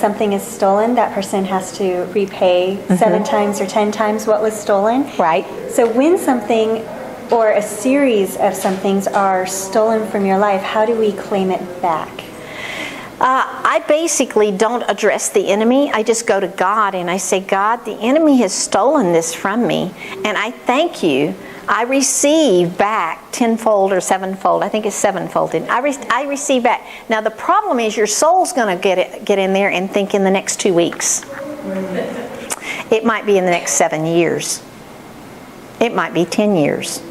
something is stolen, that person has to repay 7 times or 10 times what was stolen. Right. So when something or a series of somethings are stolen from your life, how do we claim it back? I basically don't address the enemy. I just go to God and I say, God, the enemy has stolen this from me, and I thank you. I receive back tenfold or sevenfold. I think it's sevenfold. I receive back. Now the problem is your soul's going to get in there and think in the next 2 weeks. It might be in the next 7 years. It might be 10 years.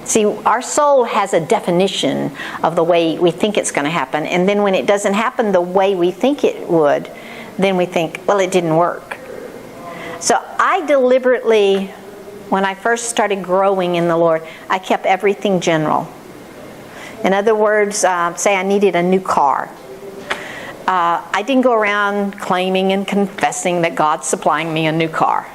See, our soul has a definition of the way we think it's going to happen, and then when it doesn't happen the way we think it would, then we think, well, it didn't work. So I deliberately, when I first started growing in the Lord, I kept everything general. In other words, say I needed a new car. I didn't go around claiming and confessing that God's supplying me a new car.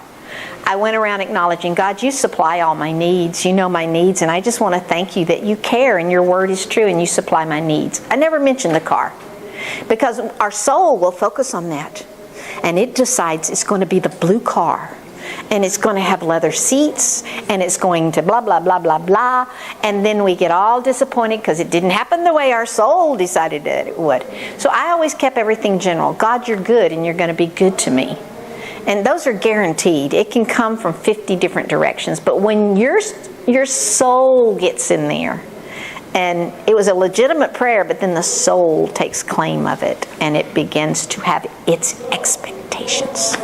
I went around acknowledging, God, you supply all my needs. You know my needs, and I just want to thank you that you care and your word is true and you supply my needs. I never mentioned the car because our soul will focus on that, and it decides it's going to be the blue car, and it's going to have leather seats, and it's going to blah, blah, blah, blah, blah, and then we get all disappointed because it didn't happen the way our soul decided that it would. So I always kept everything general. God, you're good, and you're going to be good to me. And those are guaranteed. It can come from 50 different directions. But when your soul gets in there, and it was a legitimate prayer, but then the soul takes claim of it, and it begins to have its expectations.